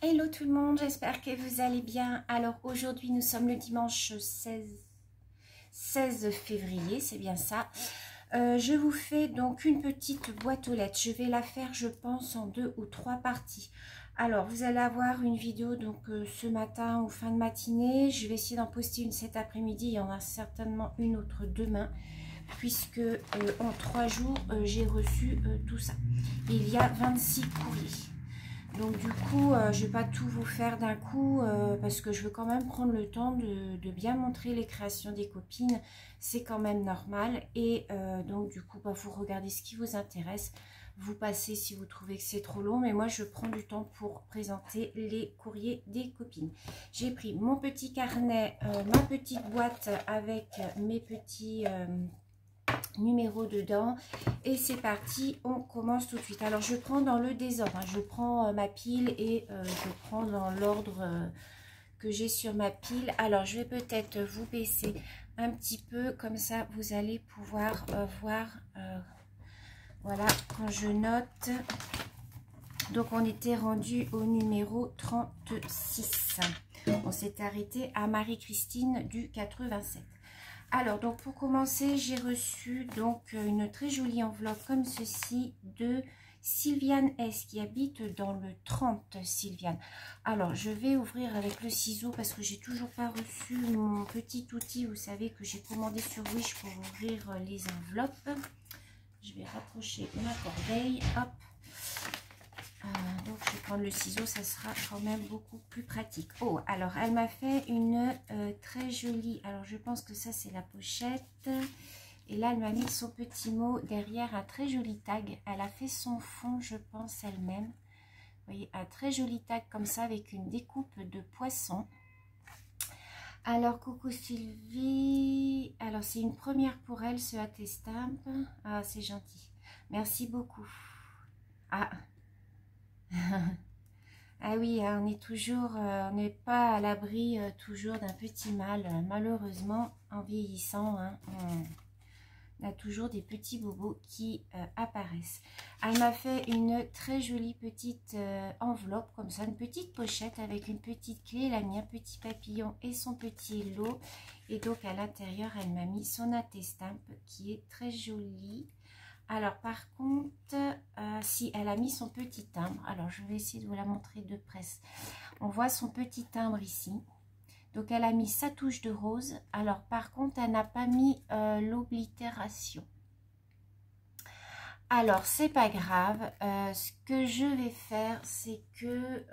Hello tout le monde, j'espère que vous allez bien. Alors aujourd'hui nous sommes le dimanche 16 février, c'est bien ça. Je vous fais donc une petite boîte aux lettres. Je vais la faire je pense en 2 ou 3 parties. Alors vous allez avoir une vidéo donc ce matin ou fin de matinée. Je vais essayer d'en poster une cet après-midi. Il y en a certainement une autre demain. Puisque en 3 jours j'ai reçu tout ça. Il y a 26 courriers. Donc du coup, je ne vais pas tout vous faire d'un coup parce que je veux quand même prendre le temps de bien montrer les créations des copines. C'est quand même normal. Et donc du coup, vous regardez ce qui vous intéresse. Vous passez si vous trouvez que c'est trop long. Mais moi, je prends du temps pour présenter les courriers des copines. J'ai pris mon petit carnet, ma petite boîte avec mes petits... numéro dedans et c'est parti, on commence tout de suite. Alors je prends dans le désordre, hein. Je prends ma pile et je prends dans l'ordre que j'ai sur ma pile. Alors je vais peut-être vous baisser un petit peu, comme ça vous allez pouvoir voir, voilà, quand je note. Donc on était rendu au numéro 36, on s'est arrêté à Marie-Christine du 87. Alors, donc pour commencer, j'ai reçu donc une très jolie enveloppe comme ceci de Sylviane S qui habite dans le 30, Sylviane. Alors, je vais ouvrir avec le ciseau parce que j'ai toujours pas reçu mon petit outil, vous savez, que j'ai commandé sur Wish pour ouvrir les enveloppes. Je vais rapprocher ma corbeille, hop. Donc je vais prendre le ciseau, ça sera quand même beaucoup plus pratique. Oh, alors elle m'a fait une très jolie, alors je pense que ça c'est la pochette. Et là elle m'a mis son petit mot derrière, un très joli tag. Elle a fait son fond, je pense, elle-même. Vous voyez, un très joli tag comme ça avec une découpe de poisson. Alors coucou Sylvie, alors c'est une première pour elle ce Atestamp. Ah c'est gentil, merci beaucoup. Ah ah oui, on est toujours, on n'est pas à l'abri toujours d'un petit mal. Malheureusement, en vieillissant, hein, on a toujours des petits bobos qui apparaissent. Elle m'a fait une très jolie petite enveloppe, comme ça, une petite pochette avec une petite clé. Elle a mis un petit papillon et son petit lot. Et donc, à l'intérieur, elle m'a mis son Atestamp qui est très joli. Alors par contre, si elle a mis son petit timbre, alors je vais essayer de vous la montrer de près. On voit son petit timbre ici. Donc elle a mis sa touche de rose. Alors par contre, elle n'a pas mis l'oblitération. Alors c'est pas grave. Ce que je vais faire, c'est que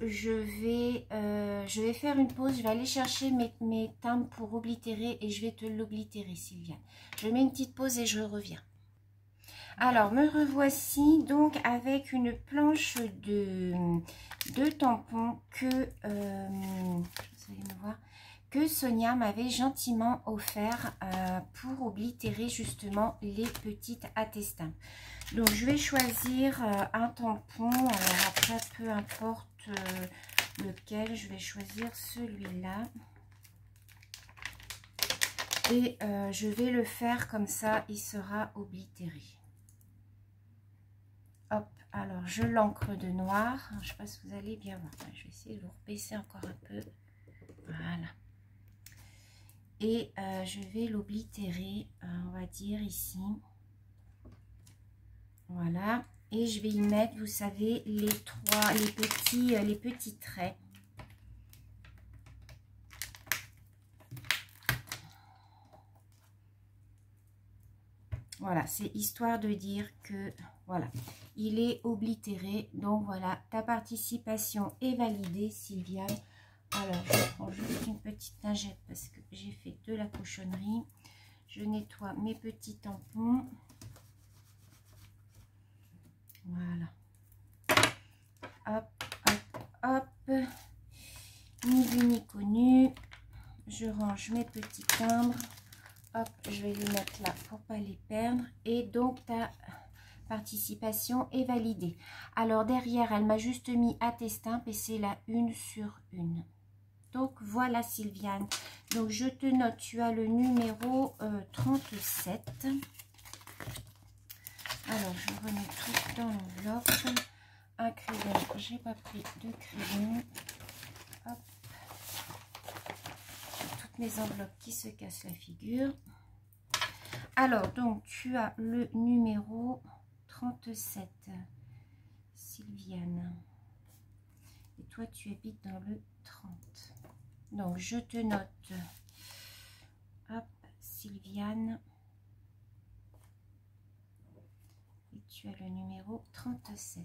je vais faire une pause, je vais aller chercher mes timbres pour oblitérer et je vais te l'oblitérer, Sylviane. Je mets une petite pause et je reviens. Alors, me revoici donc avec une planche de tampons que Sonia m'avait gentiment offert pour oblitérer justement les petites Atestamp. Donc je vais choisir un tampon, alors après peu importe lequel, je vais choisir celui-là. Et je vais le faire comme ça, il sera oblitéré. Hop, alors je l'encre de noir, je ne sais pas si vous allez bien voir, je vais essayer de vous rebaisser encore un peu, voilà. Et je vais l'oblitérer, on va dire ici. Voilà, et je vais y mettre, vous savez, les petits traits. Voilà, c'est histoire de dire que, voilà, il est oblitéré. Donc voilà, ta participation est validée, Sylviane. Alors, je prends juste une petite lingette parce que j'ai fait de la cochonnerie. Je nettoie mes petits tampons. Voilà. Hop, hop, hop. Ni vu ni connu. Je range mes petits timbres. Hop, je vais les mettre là pour pas les perdre. Et donc, ta participation est validée. Alors, derrière, elle m'a juste mis Atestamp et c'est la 1 sur 1. Donc, voilà, Sylviane. Donc, je te note, tu as le numéro 37. Alors, je remets tout dans l'enveloppe. un crayon. J'ai pas pris de crayon. Hop. Toutes mes enveloppes qui se cassent la figure. Alors, donc, tu as le numéro 37, Sylviane. Et toi, tu habites dans le 30. Donc, je te note. Hop, Sylviane. Et tu as le numéro 37.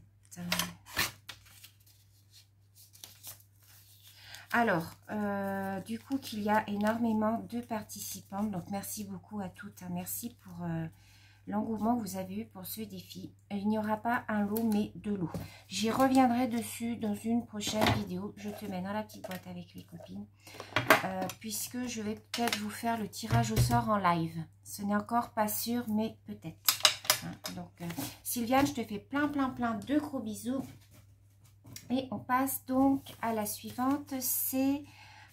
Alors, du coup, qu'il y a énormément de participantes. Donc, merci beaucoup à toutes. Hein. Merci pour l'engouement que vous avez eu pour ce défi. Il n'y aura pas un lot, mais deux lots. J'y reviendrai dessus dans une prochaine vidéo. Je te mets dans la petite boîte avec les copines. Puisque je vais peut-être vous faire le tirage au sort en live. Ce n'est encore pas sûr, mais peut-être. Hein. Donc, Sylviane, je te fais plein de gros bisous. Et on passe donc à la suivante, c'est...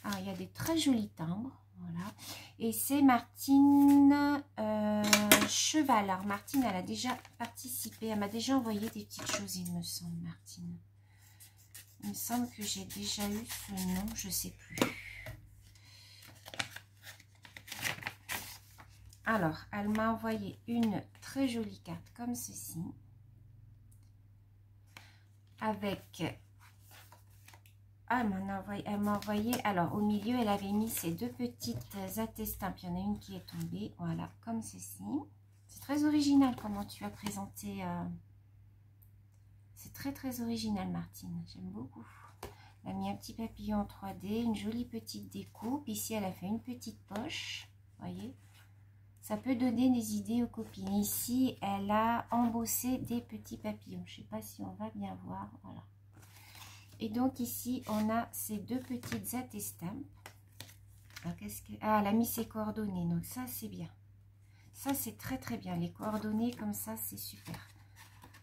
Ah, il y a des très jolis timbres, voilà. Et c'est Martine Cheval. Alors, Martine, elle a déjà participé, elle m'a déjà envoyé des petites choses, il me semble, Martine. Il me semble que j'ai déjà eu ce nom, je ne sais plus. Alors, elle m'a envoyé une très jolie carte comme ceci. Avec... Ah, elle m'a envoyé, alors au milieu, elle avait mis ces deux petites attestampes. Il y en a une qui est tombée, voilà, comme ceci. C'est très original comment tu as présenté. C'est très original, Martine. J'aime beaucoup. Elle a mis un petit papillon en 3D, une jolie petite découpe. Ici, elle a fait une petite poche, voyez. Ça peut donner des idées aux copines. Ici, elle a embossé des petits papillons. Je ne sais pas si on va bien voir, voilà. Et donc ici, on a ces deux petites attestampes. Ah, elle a mis ses coordonnées. Donc ça, c'est bien. Ça, c'est très bien. Les coordonnées comme ça, c'est super.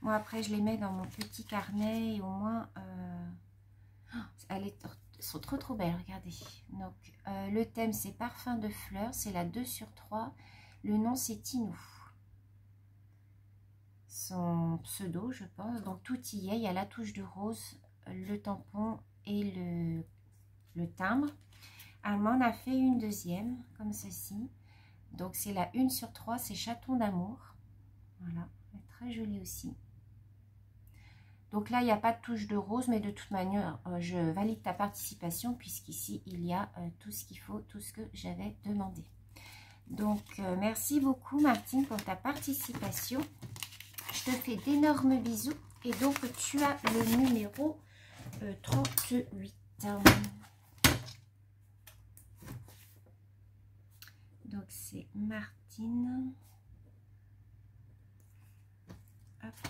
Moi, après, je les mets dans mon petit carnet. Et au moins, elles sont trop belles. Regardez. Donc, le thème, c'est parfum de fleurs. C'est la 2/3. Le nom, c'est Tinou. Son pseudo, je pense. Donc, tout y est. Il y a la touche de rose, le tampon et le timbre. Elle m'en a fait une deuxième comme ceci. Donc c'est la 1/3, c'est chaton d'amour. Voilà, elle est très jolie aussi. Donc là il n'y a pas de touche de rose, mais de toute manière je valide ta participation puisqu'ici il y a tout ce qu'il faut, tout ce que j'avais demandé. Donc merci beaucoup Martine pour ta participation. Je te fais d'énormes bisous et donc tu as le numéro 38. Donc c'est Martine. Hop,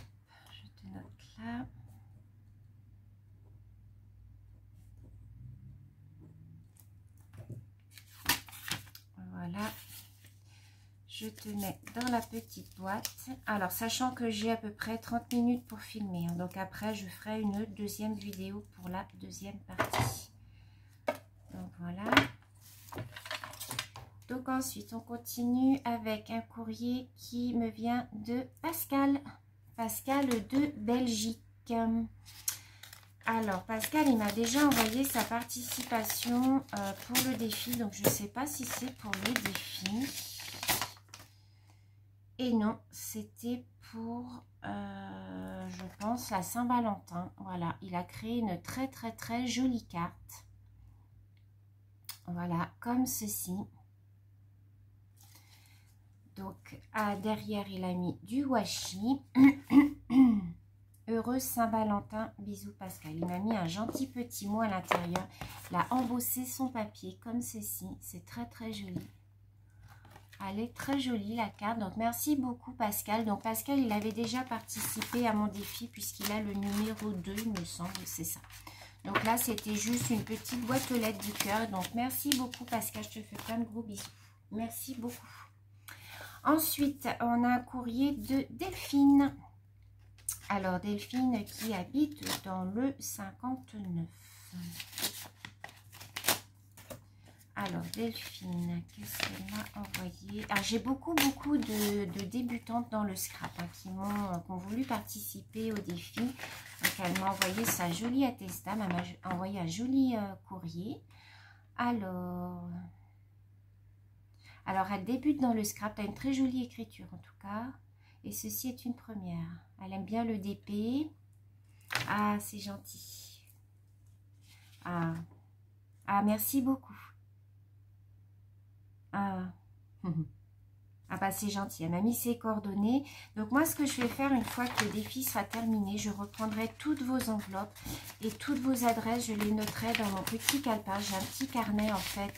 je te note là. Voilà. Je te mets dans la petite boîte. Alors, sachant que j'ai à peu près 30 minutes pour filmer. Hein, donc après, je ferai une deuxième vidéo pour la deuxième partie. Donc voilà. Donc ensuite, on continue avec un courrier qui me vient de Pascal. Pascal de Belgique. Alors, Pascal, il m'a déjà envoyé sa participation pour le défi. Donc, je ne sais pas si c'est pour le défi. Et non, c'était pour, je pense, la Saint-Valentin. Voilà, il a créé une très jolie carte. Voilà, comme ceci. Donc, derrière, il a mis du washi. Heureuse Saint-Valentin, bisous Pascal. Il m'a mis un gentil petit mot à l'intérieur. Il a embossé son papier comme ceci. C'est très joli. Elle est très jolie la carte. Donc, merci beaucoup Pascal. Donc, Pascal, il avait déjà participé à mon défi puisqu'il a le numéro 2, il me semble. C'est ça. Donc là, c'était juste une petite boîte aux lettres du cœur. Donc, merci beaucoup Pascal. Je te fais plein de gros bisous. Merci beaucoup. Ensuite, on a un courrier de Delphine. Alors, Delphine qui habite dans le 59. Alors, Delphine, qu'est-ce qu'elle m'a envoyé? Ah, j'ai beaucoup de débutantes dans le scrap hein, qui ont voulu participer au défi. Donc, elle m'a envoyé sa jolie attestat, elle m'a envoyé un joli courrier. Alors, elle débute dans le scrap. Tu as une très jolie écriture en tout cas. Et ceci est une première. Elle aime bien le DP. Ah, c'est gentil. Ah, merci beaucoup. Ah, ah bah c'est gentil, elle m'a mis ses coordonnées. Donc moi ce que je vais faire une fois que le défi sera terminé, je reprendrai toutes vos enveloppes et toutes vos adresses, je les noterai dans mon petit calepin. J'ai un petit carnet en fait,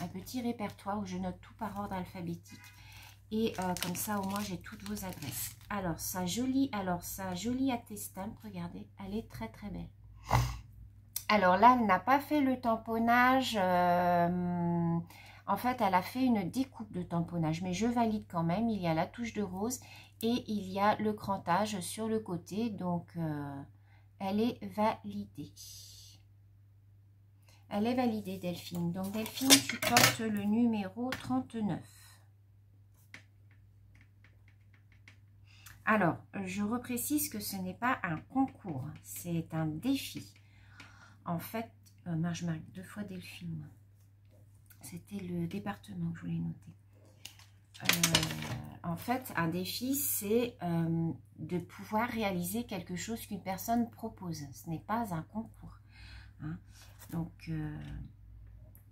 un petit répertoire où je note tout par ordre alphabétique. Et comme ça au moins j'ai toutes vos adresses. Alors sa jolie attestampe, regardez, elle est très très belle. Alors là, elle n'a pas fait le tamponnage. En fait, elle a fait une découpe de tamponnage. Mais je valide quand même. Il y a la touche de rose et il y a le crantage sur le côté. Donc, elle est validée. Elle est validée, Delphine. Donc, Delphine, tu portes le numéro 39. Alors, je reprécise que ce n'est pas un concours. C'est un défi. En fait, je marque 2 fois Delphine. C'était le département que je voulais noter. En fait, un défi, c'est de pouvoir réaliser quelque chose qu'une personne propose. Ce n'est pas un concours. Hein. Donc,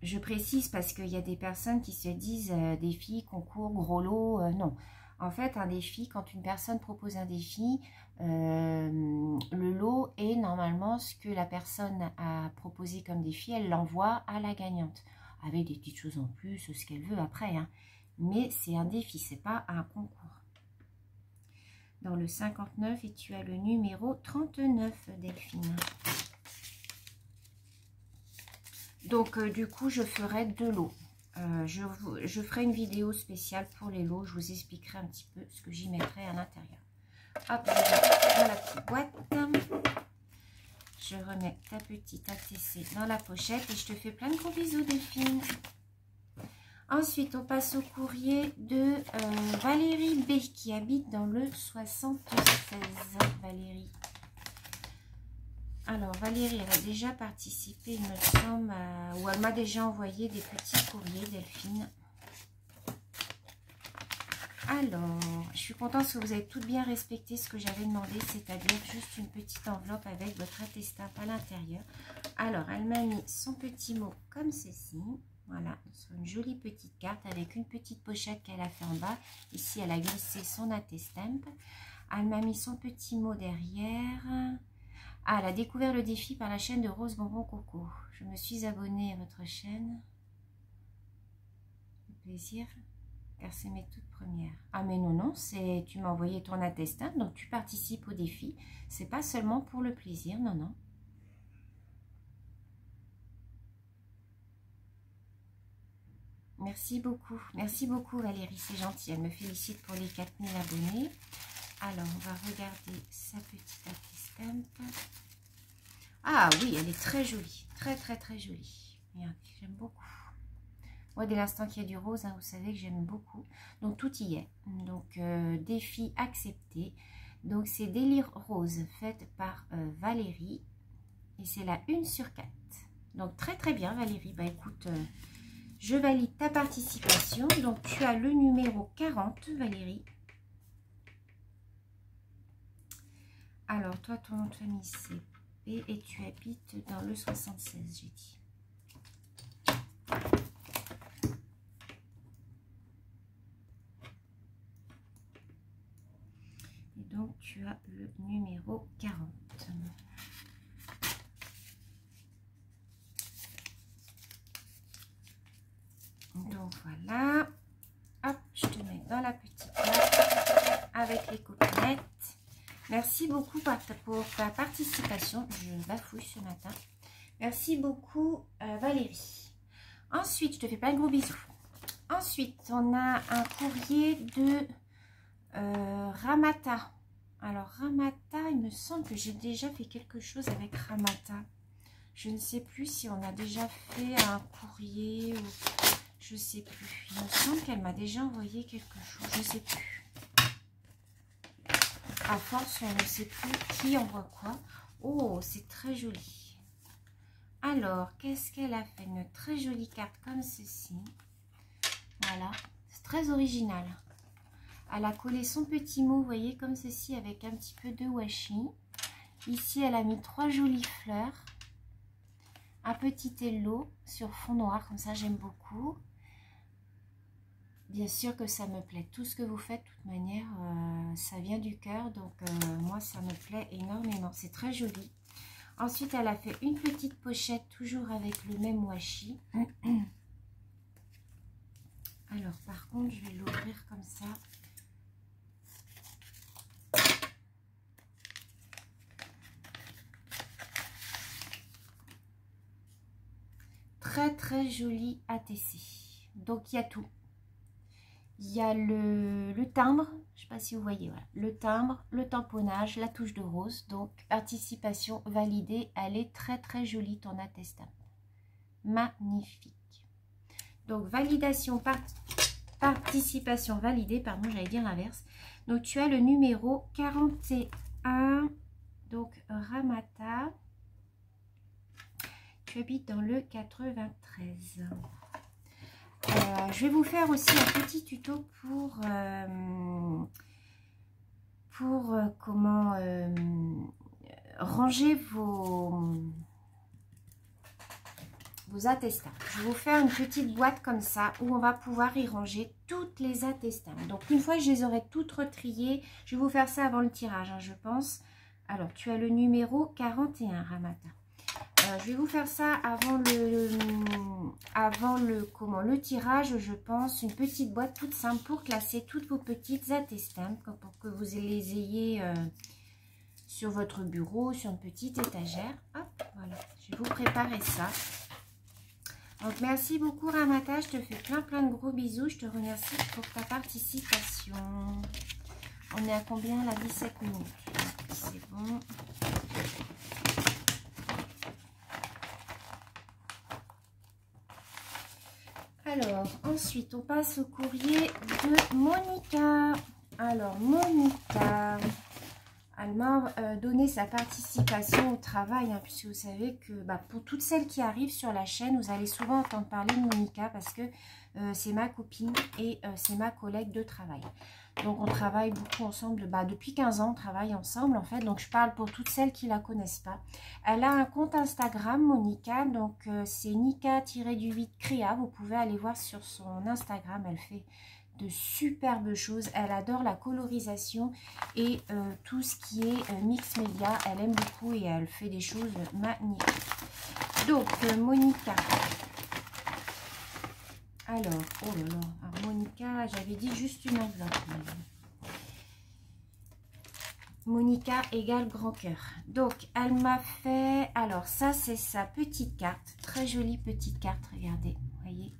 je précise parce qu'il y a des personnes qui se disent défi, concours, gros lot. Non. En fait, un défi, quand une personne propose un défi, le lot est normalement ce que la personne a proposé comme défi, elle l'envoie à la gagnante. Avec des petites choses en plus, ce qu'elle veut après. Hein. Mais c'est un défi, c'est pas un concours. Dans le 59, et tu as le numéro 39, Delphine. Donc, du coup, je ferai 2 lots. Je ferai une vidéo spéciale pour les lots. Je vous expliquerai un petit peu ce que j'y mettrai à l'intérieur. Hop, je vais dans la petite boîte. Je remets ta petite ATC dans la pochette et je te fais plein de gros bisous, Delphine. Ensuite, on passe au courrier de Valérie B qui habite dans le 76. Valérie. Alors, Valérie, elle a déjà participé, il me semble, ou elle m'a déjà envoyé des petits courriers, Delphine. Alors, je suis contente que vous avez toutes bien respecté ce que j'avais demandé, c'est-à-dire juste une petite enveloppe avec votre attestat à l'intérieur. Alors, elle m'a mis son petit mot comme ceci. Voilà, sur une jolie petite carte avec une petite pochette qu'elle a fait en bas. Ici, elle a glissé son attestamp. Elle m'a mis son petit mot derrière. Ah, elle a découvert le défi par la chaîne de Rose Bonbon Coco. Je me suis abonnée à votre chaîne. Le plaisir, car c'est mes toutes premières. Ah, mais non, tu m'as envoyé ton attestat, donc tu participes au défi. C'est pas seulement pour le plaisir, non. Merci beaucoup Valérie, c'est gentil. Elle me félicite pour les 4000 abonnés. Alors, on va regarder sa petite attestamp. Ah oui, elle est très jolie, très jolie. Regardez, j'aime beaucoup. Moi, dès l'instant qu'il y a du rose, hein, vous savez que j'aime beaucoup. Donc, tout y est. Donc, défi accepté. Donc, c'est Délire Rose, faite par Valérie. Et c'est la 1/4. Donc, très bien, Valérie. Bah, écoute, je valide ta participation. Donc, tu as le numéro 40, Valérie. Alors, toi, ton nom de famille, c'est P et tu habites dans le 76, j'ai dit. Et donc, tu as le numéro 40. Donc, voilà. Hop, je te mets dans la petite boîte avec les copinettes. Merci beaucoup pour ta participation. Je bafouille ce matin. Merci beaucoup, Valérie. Ensuite, je te fais plein de gros bisous. Ensuite, on a un courrier de Ramata. Alors, Ramata, il me semble que j'ai déjà fait quelque chose avec Ramata. Je ne sais plus si on a déjà fait un courrier ou... Je sais plus. Il me semble qu'elle m'a déjà envoyé quelque chose. Je sais plus. À force, on ne sait plus qui envoie quoi. Oh, c'est très joli. Alors, qu'est-ce qu'elle a fait? Une très jolie carte comme ceci. Voilà. C'est très original. Elle a collé son petit mot, vous voyez, comme ceci, avec un petit peu de washi. Ici, elle a mis 3 jolies fleurs. Un petit hello sur fond noir, comme ça, j'aime beaucoup. Bien sûr que ça me plaît. Tout ce que vous faites, de toute manière, ça vient du cœur. Donc, moi, ça me plaît énormément. C'est très joli. Ensuite, elle a fait une petite pochette, toujours avec le même washi. Alors, par contre, je vais l'ouvrir comme ça. Très, très joli ATC. Donc, il y a tout. Il y a le timbre, je ne sais pas si vous voyez, voilà, le timbre, le tamponnage, la touche de rose. Donc, participation validée. Elle est très, très jolie, ton attestation. Magnifique. Donc, validation, participation validée, pardon, j'allais dire l'inverse. Donc, tu as le numéro 41, donc Ramata. Tu habites dans le 93. Je vais vous faire aussi un petit tuto pour comment ranger vos attestants. Je vais vous faire une petite boîte comme ça où on va pouvoir y ranger toutes les attestants. Donc une fois que je les aurai toutes retriées, je vais vous faire ça avant le tirage, hein, je pense. Alors tu as le numéro 41, Ramata. Je vais vous faire ça avant le tirage, je pense. Une petite boîte toute simple pour classer toutes vos petites attestants, pour que vous les ayez sur votre bureau, sur une petite étagère. Hop, voilà, je vais vous préparer ça. Donc, merci beaucoup, Ramata. Je te fais plein de gros bisous. Je te remercie pour ta participation. On est à combien là? 17 minutes. C'est bon. Alors, ensuite, on passe au courrier de Monica. Alors, Monica, elle m'a donné sa participation au travail, hein, puisque vous savez que pour toutes celles qui arrivent sur la chaîne, vous allez souvent entendre parler de Monica parce que c'est ma copine et c'est ma collègue de travail. Donc, on travaille beaucoup ensemble. Depuis 15 ans, on travaille ensemble, en fait. Donc, je parle pour toutes celles qui ne la connaissent pas. Elle a un compte Instagram, Monica. Donc, c'est Nika-8 Créa. Vous pouvez aller voir sur son Instagram. Elle fait de superbes choses. Elle adore la colorisation et tout ce qui est mix média. Elle aime beaucoup et elle fait des choses magnifiques. Donc, Monica... Alors, oh là là, alors Monica, j'avais dit juste une enveloppe. Monica égale grand cœur. Donc, elle m'a fait... Alors, ça, c'est sa petite carte. Très jolie petite carte, regardez. Vous voyez,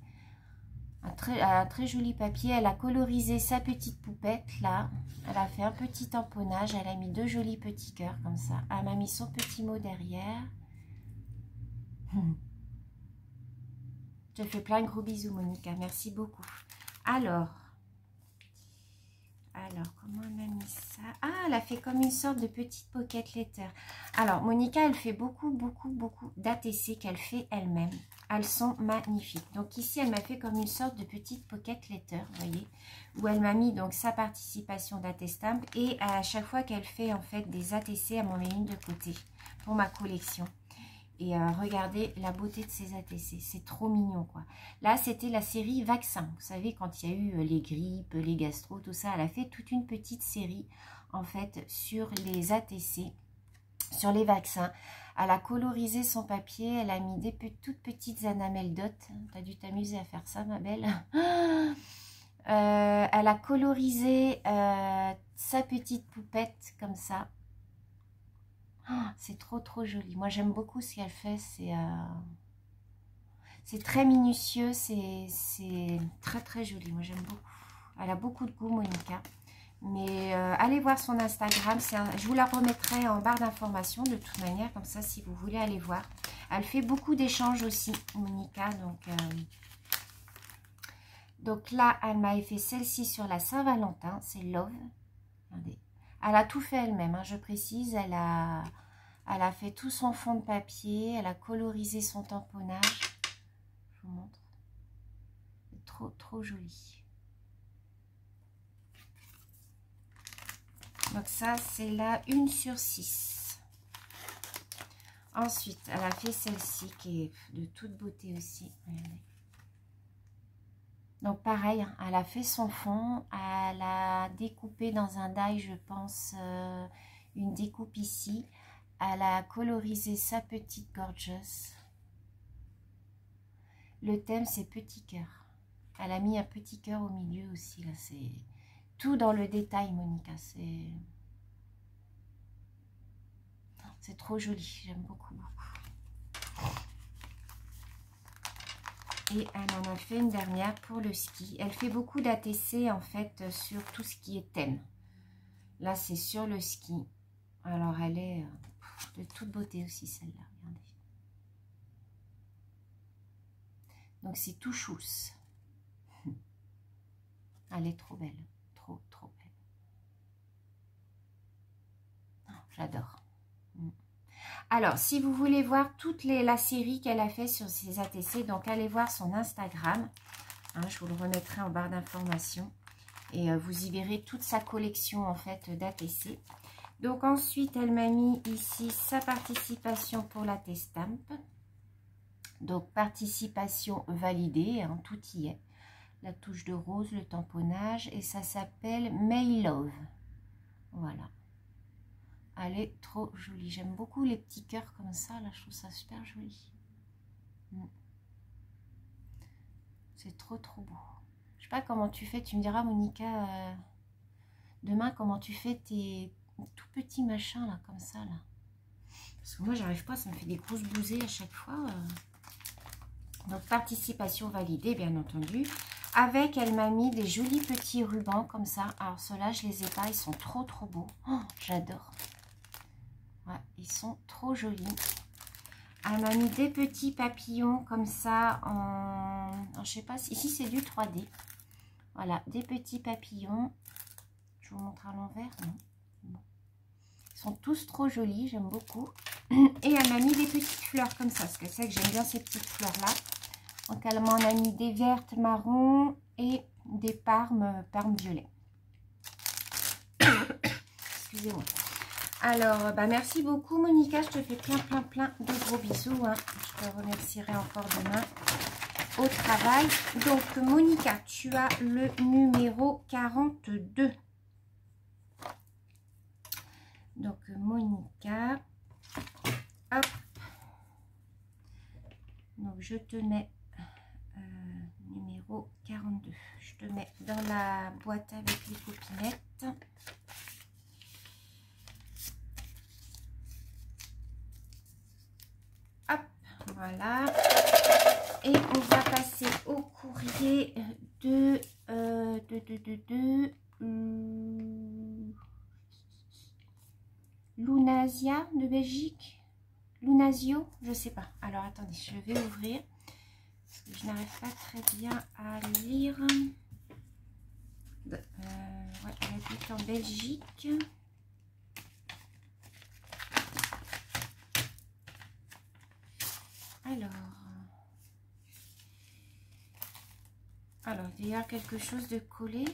un très joli papier. Elle a colorisé sa petite poupette, là. Elle a fait un petit tamponnage. Elle a mis 2 jolis petits cœurs, comme ça. Elle m'a mis son petit mot derrière. Je te fais plein de gros bisous, Monica. Merci beaucoup. Alors, comment elle a mis ça? Ah, elle a fait comme une sorte de petite pocket letter. Alors, Monica, elle fait beaucoup d'ATC qu'elle fait elle-même. Elles sont magnifiques. Donc, ici, elle m'a fait comme une sorte de petite pocket letter, vous voyez, où elle m'a mis donc sa participation d'Atestamp. Et à chaque fois qu'elle fait, en fait, des ATC, elle m'en met une de côté pour ma collection. Et regardez la beauté de ces ATC, c'est trop mignon quoi. Là, c'était la série vaccin. Vous savez, quand il y a eu les grippes, les gastro, tout ça, elle a fait toute une petite série en fait sur les ATC, sur les vaccins. Elle a colorisé son papier, elle a mis des toutes petites anamel dot. Tu as dû t'amuser à faire ça, ma belle. Elle a colorisé sa petite poupette comme ça. C'est trop joli. Moi, j'aime beaucoup ce qu'elle fait. C'est très minutieux. C'est très joli. Moi, j'aime beaucoup. Elle a beaucoup de goût, Monica. Mais allez voir son Instagram. Je vous la remettrai en barre d'informations de toute manière. Comme ça, si vous voulez aller voir. Elle fait beaucoup d'échanges aussi, Monica. Donc là, elle m'avait fait celle-ci sur la Saint-Valentin. C'est Love. Regardez. Elle a tout fait elle-même, hein, je précise. Elle a fait tout son fond de papier. Elle a colorisé son tamponnage. Je vous montre. C'est trop, trop joli. Donc ça, c'est la 1/6. Ensuite, elle a fait celle-ci qui est de toute beauté aussi. Regardez. Donc pareil, hein, elle a fait son fond. Elle a découpé dans un die, je pense, une découpe ici. Elle a colorisé sa petite gorgeous. Le thème, c'est petit cœur. Elle a mis un petit cœur au milieu aussi. Là, c'est... tout dans le détail, Monica. C'est trop joli. J'aime beaucoup, beaucoup. Et elle en a fait une dernière pour le ski. Elle fait beaucoup d'ATC, en fait, sur tout ce qui est thème. Là, c'est sur le ski. Alors, elle est de toute beauté aussi, celle-là. Regardez. Donc, c'est tout chousse. Elle est trop belle. Trop, trop belle. Oh, j'adore. Alors, si vous voulez voir toute la série qu'elle a fait sur ses ATC, donc allez voir son Instagram. Hein, je vous le remettrai en barre d'informations. Et vous y verrez toute sa collection en fait d'ATC. Donc ensuite, elle m'a mis ici sa participation pour la Testamp. Donc participation validée, hein, tout y est. La touche de rose, le tamponnage. Et ça s'appelle May Love. Voilà. Elle est trop jolie. J'aime beaucoup les petits cœurs comme ça. Là, je trouve ça super joli. C'est trop, trop beau. Je sais pas comment tu fais. Tu me diras, Monica, demain, comment tu fais tes tout petits machins, là, comme ça, là. Parce que moi, j'arrive pas. Ça me fait des grosses bousées à chaque fois. Donc, participation validée, bien entendu. Avec, elle m'a mis des jolis petits rubans comme ça. Alors, ceux-là, je les ai pas. Ils sont trop, trop beaux. Oh, j'adore. Ouais, ils sont trop jolis. Elle m'a mis des petits papillons comme ça je sais pas si ici c'est du 3D. Voilà, des petits papillons. Je vous montre à l'envers. Bon. Ils sont tous trop jolis, j'aime beaucoup. Et elle m'a mis des petites fleurs comme ça, parce que c'est que j'aime bien ces petites fleurs là. Donc elle m'en a mis des vertes, marron et des parmes violets. Excusez-moi. Alors, bah merci beaucoup Monica, je te fais plein de gros bisous. Hein. Je te remercierai encore demain au travail. Donc Monica, tu as le numéro 42. Donc Monica, hop. Donc je te mets numéro 42. Je te mets dans la boîte avec les copinettes. Voilà, et on va passer au courrier de Lunasia de Belgique. Lunasio, je sais pas. Alors attendez, je vais ouvrir parce que je n'arrive pas très bien à lire. Ouais, elle habite en Belgique. Alors, il y a quelque chose de collé.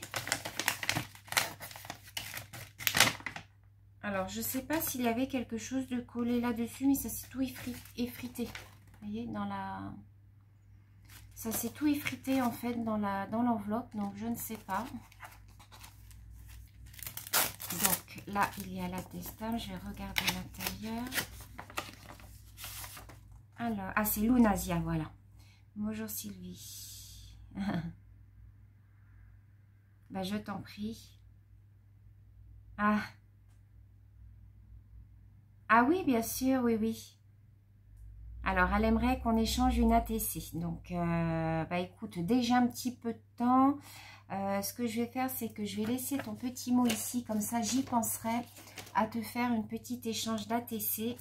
Alors, je ne sais pas s'il y avait quelque chose de collé là-dessus, mais ça s'est tout effrité. Vous voyez, ça s'est tout effrité en fait dans l'enveloppe, donc je ne sais pas. Donc là, il y a la Testamp. Je vais regarder l'intérieur. Alors, ah, c'est Lunasia, voilà. Bonjour Sylvie. Bah, je t'en prie. Ah. Ah oui, bien sûr, oui, oui. Alors, elle aimerait qu'on échange une ATC. Donc, bah écoute, déjà un petit peu de temps. Ce que je vais faire, c'est que je vais laisser ton petit mot ici. Comme ça, j'y penserai à te faire une petite échange d'ATC.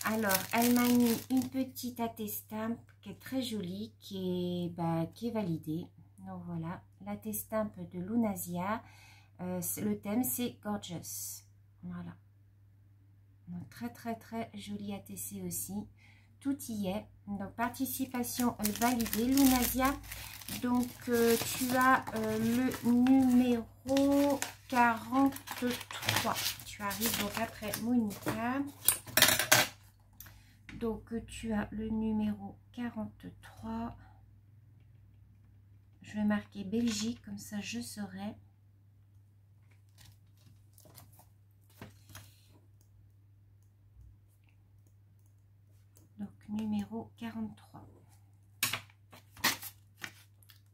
Alors, elle m'a mis une petite AT-stamp qui est très jolie, qui est validée. Donc, voilà, l'AT-stamp de Lunasia. Le thème, c'est Gorgeous. Voilà. Donc, très, très, très jolie ATC aussi. Tout y est. Donc, participation validée. Lunasia, donc, tu as le numéro 43. Tu arrives donc après Monica. Donc, tu as le numéro 43. Je vais marquer Belgique, comme ça je saurai. Donc, numéro 43.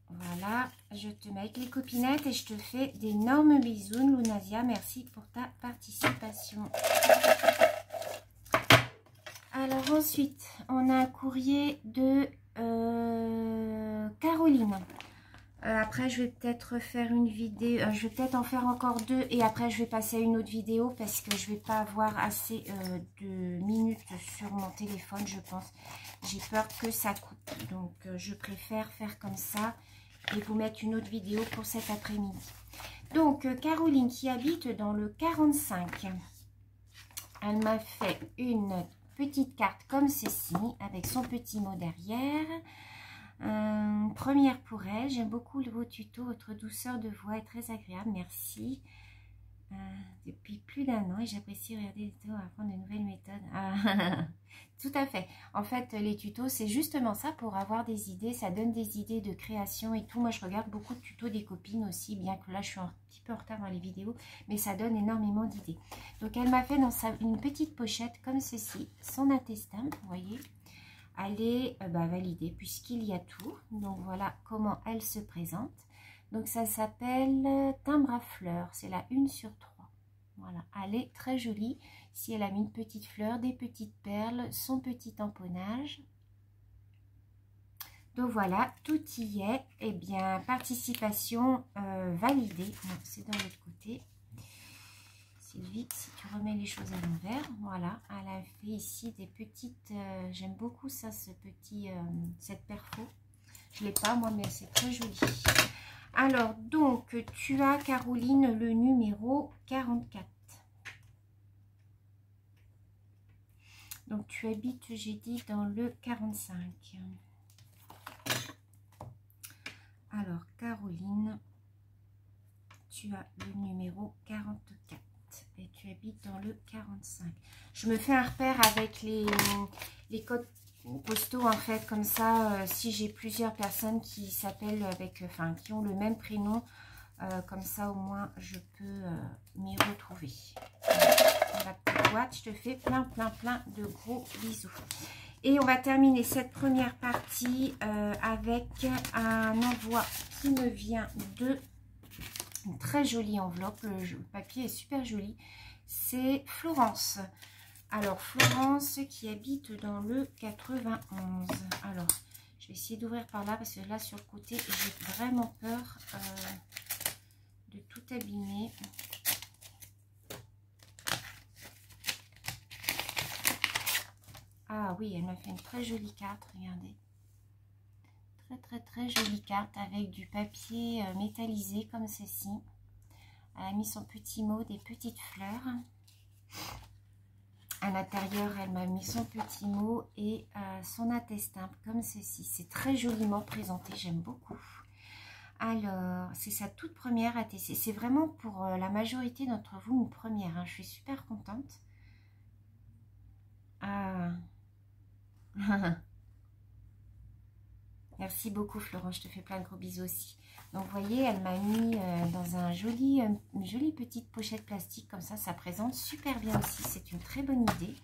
Voilà, je te mets avec les copinettes et je te fais d'énormes bisous, Lunasia. Merci pour ta participation. Alors ensuite, on a un courrier de Caroline. Après, je vais peut-être faire une vidéo. Je vais peut-être en faire encore 2 et après, je vais passer à une autre vidéo parce que je ne vais pas avoir assez de minutes sur mon téléphone, je pense. J'ai peur que ça coupe. Donc, je préfère faire comme ça et vous mettre une autre vidéo pour cet après-midi. Donc, Caroline qui habite dans le 45. Elle m'a fait une petite carte comme ceci avec son petit mot derrière. Première pour elle, j'aime beaucoup vos tutos, votre douceur de voix est très agréable, merci. Depuis plus d'1 an et j'apprécie regarder les tutos, apprendre de nouvelles méthodes. Tout à fait. En fait, les tutos, c'est justement ça pour avoir des idées, ça donne des idées de création et tout. Moi, je regarde beaucoup de tutos des copines aussi, bien que là, je suis un petit peu en retard dans les vidéos, mais ça donne énormément d'idées. Donc, elle m'a fait dans une petite pochette comme ceci, son attestin, vous voyez. Elle est validée puisqu'il y a tout. Donc, voilà comment elle se présente. Donc, ça s'appelle timbre à fleurs. C'est la 1 sur 3. Voilà, elle est très jolie. Ici, elle a mis une petite fleur, des petites perles, son petit tamponnage. Donc, voilà, tout y est. Eh bien, participation validée. C'est dans l'autre côté. Sylvie, si tu remets les choses à l'envers, voilà, elle a fait ici des petites, j'aime beaucoup ça, cette perfo. Je l'ai pas moi, mais c'est très joli. Alors, donc, tu as, Caroline, le numéro 44. Donc, tu habites, j'ai dit, dans le 45. Alors, Caroline, tu as le numéro 44. Et tu habites dans le 45. Je me fais un repère avec les codes postaux, en fait, comme ça, si j'ai plusieurs personnes qui s'appellent qui ont le même prénom, comme ça, au moins, je peux m'y retrouver. Dans la petite boîte, je te fais plein de gros bisous. Et on va terminer cette première partie avec un envoi qui me vient de une très jolie enveloppe. Le papier est super joli. C'est Florence. Alors, Florence qui habite dans le 91. Alors, je vais essayer d'ouvrir par là parce que là, sur le côté, j'ai vraiment peur de tout abîmer. Ah oui, elle m'a fait une très jolie carte, regardez. Très jolie carte avec du papier métallisé comme ceci. Elle a mis son petit mot, des petites fleurs. À l'intérieur, elle m'a mis son petit mot et son attestin comme ceci. C'est très joliment présenté, j'aime beaucoup. Alors, c'est sa toute première ATC. C'est vraiment pour la majorité d'entre vous une première. Hein. Je suis super contente. Ah. Merci beaucoup Florent, je te fais plein de gros bisous aussi. Donc vous voyez, elle m'a mis dans une jolie petite pochette plastique comme ça, ça présente super bien aussi, c'est une très bonne idée.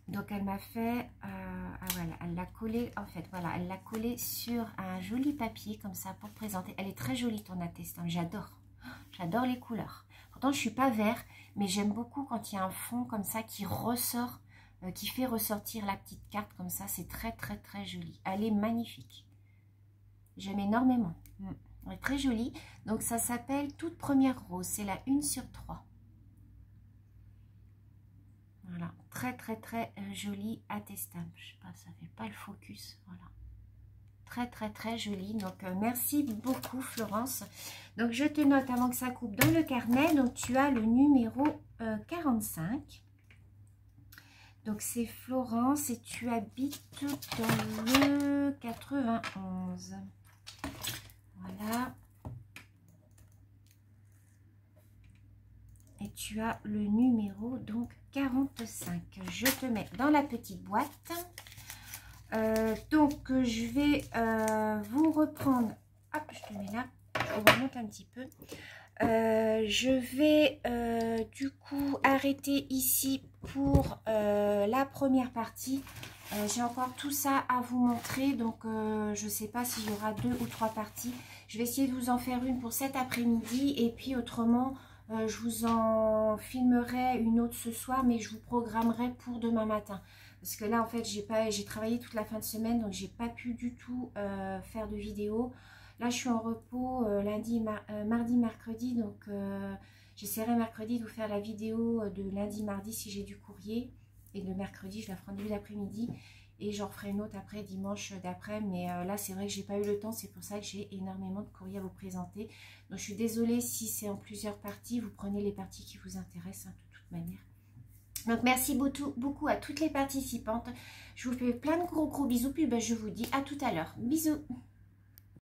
Donc elle m'a fait, voilà, elle l'a collé, en fait, voilà, elle l'a collé sur un joli papier comme ça pour présenter. Elle est très jolie ton attestin, j'adore les couleurs. Pourtant je suis pas vert, mais j'aime beaucoup quand il y a un fond comme ça qui ressort qui fait ressortir la petite carte comme ça. C'est très très très joli. Elle est magnifique. J'aime énormément. Elle est très jolie. Donc ça s'appelle Toute Première Rose. C'est la 1 sur 3. Voilà. Très très très jolie attestable. Je sais pas, ça fait pas le focus. Voilà. Très très très jolie. Donc merci beaucoup Florence. Donc je te note avant que ça coupe dans le carnet. Donc tu as le numéro 45. Donc c'est Florence et tu habites dans le 91. Voilà. Et tu as le numéro donc 45. Je te mets dans la petite boîte. Donc je vais vous reprendre. Hop, je te mets là. Je remonte un petit peu. Je vais du coup arrêter ici pour la première partie. J'ai encore tout ça à vous montrer, donc je ne sais pas s'il y aura 2 ou 3 parties. Je vais essayer de vous en faire une pour cet après-midi et puis autrement je vous en filmerai une autre ce soir, mais je vous programmerai pour demain matin. Parce que là en fait j'ai travaillé toute la fin de semaine, donc j'ai pas pu du tout faire de vidéo. Là, je suis en repos lundi, mardi, mercredi. Donc, j'essaierai mercredi de vous faire la vidéo de lundi, mardi si j'ai du courrier. Et le mercredi, je la ferai en début d'après-midi. Et j'en ferai une autre après, dimanche d'après. Mais là, c'est vrai que j'ai pas eu le temps. C'est pour ça que j'ai énormément de courriers à vous présenter. Donc, je suis désolée si c'est en plusieurs parties. Vous prenez les parties qui vous intéressent, hein, de toute manière. Donc, merci beaucoup à toutes les participantes. Je vous fais plein de gros bisous. Puis, ben, je vous dis à tout à l'heure. Bisous.